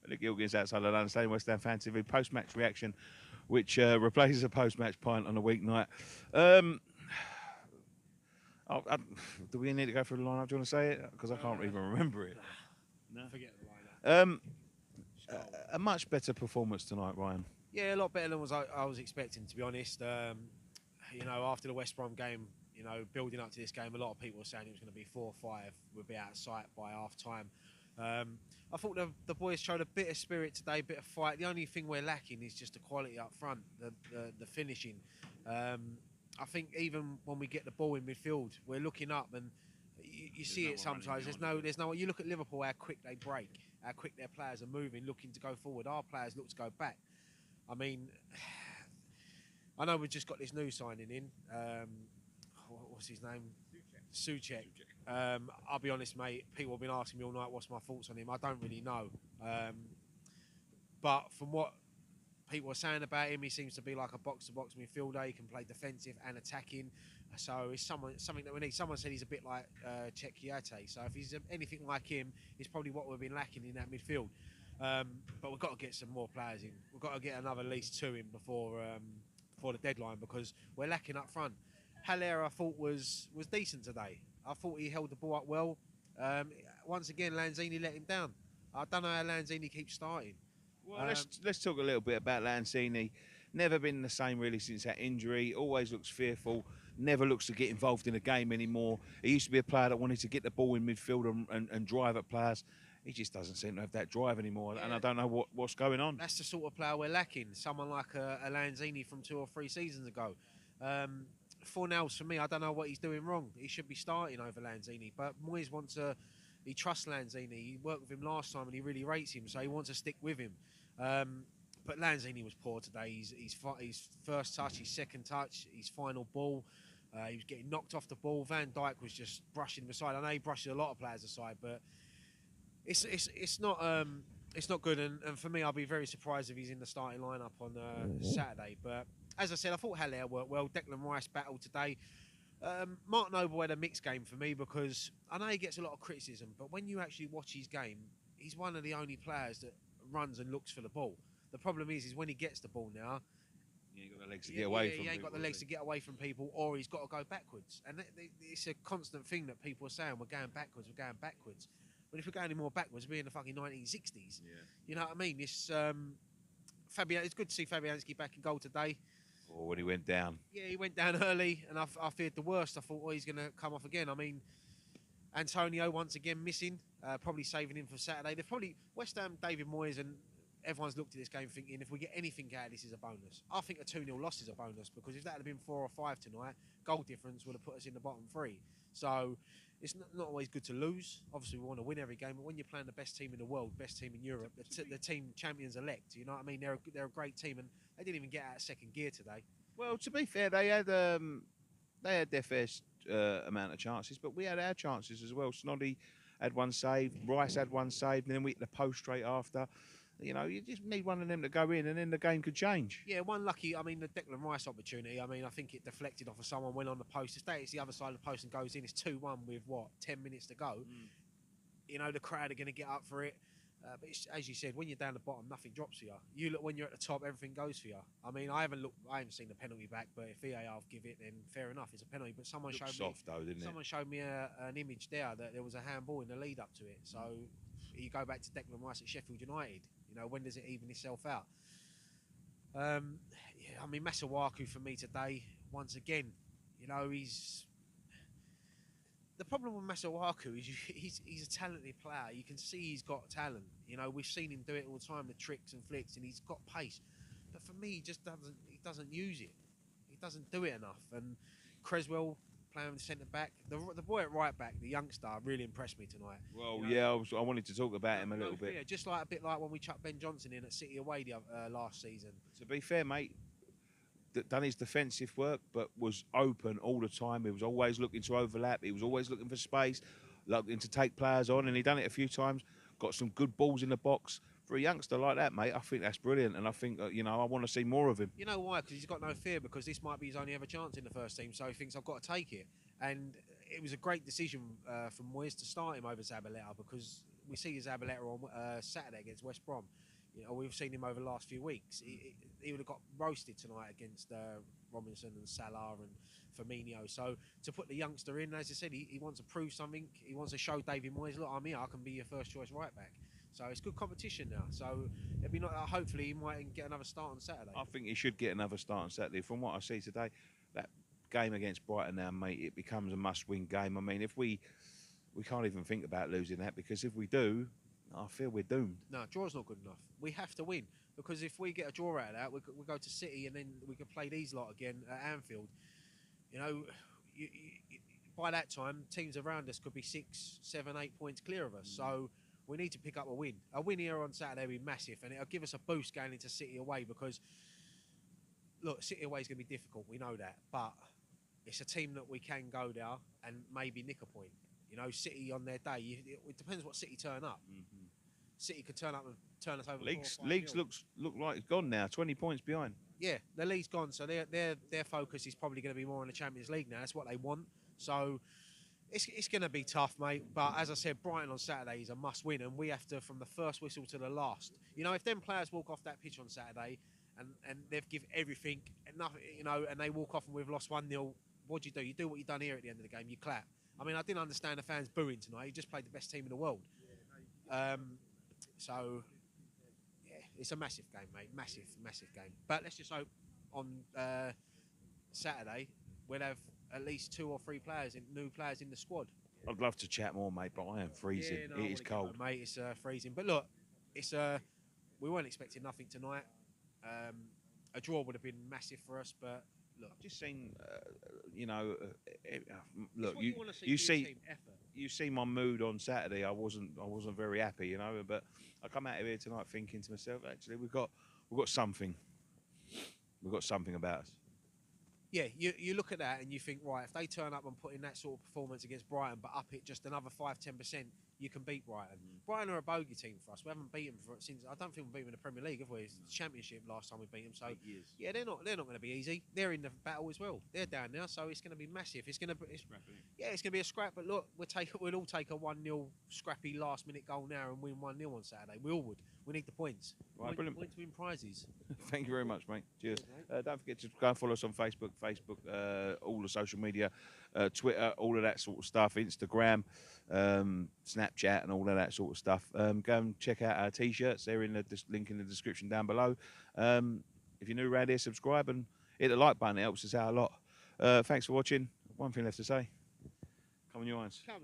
the Gilgins outside of London Stadium, West Ham Fan TV post-match reaction, which replaces a post-match pint on a weeknight. Um, I, do we need to go through the lineup? Do you want to say it? Because I can't even remember it. Nah, No. forget the lineup. Um, Just go. a much better performance tonight, Ryan. Yeah, a lot better than I was expecting, to be honest. After the West Brom game, building up to this game, a lot of people were saying it was going to be 4-5. We'd be out of sight by half time. I thought the boys showed a bit of spirit today, a bit of fight. The only thing we're lacking is just the quality up front, the finishing. I think even when we get the ball in midfield, we're looking up and you see no it one running sometimes. behind There's no. You look at Liverpool, how quick they break, how quick their players are moving, looking to go forward. Our players look to go back. I mean, I know we've just got this new signing in. What's his name? Suchek. I'll be honest, mate. People have been asking me all night what's my thoughts on him. I don't really know. But from what people are saying about him, he seems to be like a box-to-box midfielder. He can play defensive and attacking. So it's something that we need. Someone said he's a bit like Chekiate. So if he's anything like him, it's probably what we've been lacking in that midfield. But we've got to get some more players in. We've got to get another at least two in before the deadline because we're lacking up front. Haller, I thought was decent today. I thought he held the ball up well. Once again, Lanzini let him down. I don't know how Lanzini keeps starting. Well, let's talk a little bit about Lanzini. Never been the same really since that injury. Always looks fearful. Never looks to get involved in a game anymore. He used to be a player that wanted to get the ball in midfield and drive at players. He just doesn't seem to have that drive anymore, and I don't know what's going on. That's the sort of player we're lacking. Someone like a Lanzini from 2 or 3 seasons ago. Fornals, for me, I don't know what he's doing wrong. He should be starting over Lanzini, but Moyes wants to. He trusts Lanzini. He worked with him last time, and he really rates him, so he wants to stick with him. But Lanzini was poor today. His first touch, his second touch, his final ball. He was getting knocked off the ball. Van Dijk was just brushing him aside. I know he brushes a lot of players aside, but it's not good. And for me, I'll be very surprised if he's in the starting lineup on Saturday. But as I said, I thought Haller worked well. Declan Rice battled today. Mark Noble had a mixed game for me because I know he gets a lot of criticism, but when you actually watch his game, he's one of the only players that runs and looks for the ball. The problem is when he gets the ball now, he ain't got the legs to get away from. He ain't got the legs to get away from people, or he's got to go backwards. And it's a constant thing that people are saying: we're going backwards, we're going backwards. But if we're going any more backwards, we're in the fucking 1960s. Yeah. You know what I mean? It's It's good to see Fabianski back in goal today. Or when he went down. Yeah, he went down early, and I feared the worst. I thought, he's going to come off again. I mean, Antonio once again missing, probably saving him for Saturday. They're probably West Ham, David Moyes, and everyone's looked at this game thinking if we get anything out of this is a bonus. I think a 2-0 loss is a bonus because if that had been 4 or 5 tonight, goal difference would have put us in the bottom 3. So it's not always good to lose. Obviously, we want to win every game, but when you're playing the best team in the world, best team in Europe, the team champions elect, you know what I mean? They're a great team, and they didn't even get out of second gear today. Well, to be fair, they had their fair amount of chances, but we had our chances as well. Snoddy had one save, Rice had one save, and then we hit the post straight after. You know, you just need one of them to go in, and then the game could change. Yeah, one lucky. I mean, the Declan Rice opportunity. I mean, I think it deflected off of someone, went on the post. It's the other side of the post and goes in. It's 2-1 with 10 minutes to go. You know, the crowd are going to get up for it. But as you said, when you're down the bottom, nothing drops for you. You look when you're at the top, everything goes for you. I mean, I haven't seen the penalty back, but if VAR give it, then fair enough, it's a penalty. But someone showed soft though, didn't someone showed me an image there that there was a handball in the lead up to it. So you go back to Declan Rice at Sheffield United. You know, when does it even itself out? I mean, Masuaku for me today, once again, you know, he's. The problem with Masuaku is he's a talented player. You can see he's got talent. You know, we've seen him do it all the time, the tricks and flicks, and he's got pace. But for me, he just doesn't use it. He doesn't do it enough. And Creswell playing centre back, the boy at right back, the youngster, really impressed me tonight. Well, you know, I wanted to talk about him a little bit. Yeah, just like a bit like when we chucked Ben Johnson in at City away last season. To be fair, mate, done his defensive work, but was open all the time. He was always looking to overlap. He was always looking for space, looking to take players on, and he done it a few times. Got some good balls in the box. For a youngster like that, mate, I think that's brilliant, and I think I want to see more of him. You know why? Because he's got no fear. Because this might be his only ever chance in the first team, so he thinks I've got to take it. And it was a great decision from Moyes to start him over Zabaleta because we see Zabaleta on Saturday against West Brom. You know, we've seen him over the last few weeks. He would have got roasted tonight against Robinson and Salah and Firmino. So to put the youngster in, as I said, he wants to prove something. He wants to show David Moyes, look, I'm here. I can be your first choice right back. So it's good competition now. So it'll be not. Hopefully, he might get another start on Saturday. I think he should get another start on Saturday. From what I see today, that game against Brighton now, mate, it becomes a must-win game. I mean, if we can't even think about losing that, because if we do, I feel we're doomed. No, draw's not good enough. We have to win, because if we get a draw out of that, we go to City and then we could play these lot again at Anfield. You know, by that time, teams around us could be 6, 7, 8 points clear of us. So we need to pick up a win. A win here on Saturday will be massive, and it'll give us a boost going into City away, because, look, City away is going to be difficult. We know that. But it's a team that we can go there and maybe nick a point. You know, City on their day, it depends what City turn up. City could turn up and turn us over. Leagues look like it's gone now. 20 points behind. Yeah, the league's gone, so their focus is probably going to be more on the Champions League now. That's what they want. So it's going to be tough, mate. But as I said, Brighton on Saturday is a must-win, and we have to, from the first whistle to the last. You know, if them players walk off that pitch on Saturday and they've given everything, and nothing, you know, and they walk off and we've lost 1-0, what do? You do what you've done here at the end of the game. You clap. I mean, I didn't understand the fans booing tonight. He just played the best team in the world. So, yeah, it's a massive game, mate. Massive, massive game. But let's just hope on Saturday we'll have at least 2 or 3 new players in the squad. I'd love to chat more, mate, but I am freezing. Yeah, no, it is cold. Go, mate. It's freezing. But look, it's we weren't expecting nothing tonight. A draw would have been massive for us, but look, I've just seen, you know, look, you see you see my mood on Saturday. I wasn't very happy, you know. But I come out of here tonight thinking to myself, actually, we've got something. We've got something about us. Yeah, you look at that and you think, right, if they turn up and put in that sort of performance against Brighton, but up it just another 5-10%, you can beat Brighton. Brighton are a bogey team for us. We haven't beaten them since, I don't think we've beaten them in the Premier League, have we? It's the Championship last time we beat them. So 8 years. yeah, they're not going to be easy. They're in the battle as well. They're down now, so it's going to be massive. It's going to be a scrap. But look, we'll all take a 1-0 scrappy last minute goal now and win 1-0 on Saturday. We all would. We need the points. Right, brilliant. Points win prizes. Thank you very much, mate. Cheers. Mate. Don't forget to go and follow us on Facebook, all the social media, Twitter, all of that sort of stuff, Instagram, Snapchat, and all of that sort of stuff. Go and check out our T-shirts. They're in the link in the description down below. If you're new around here, subscribe and hit the like button. It helps us out a lot. Thanks for watching. One thing left to say. Come on, your irons. Come on,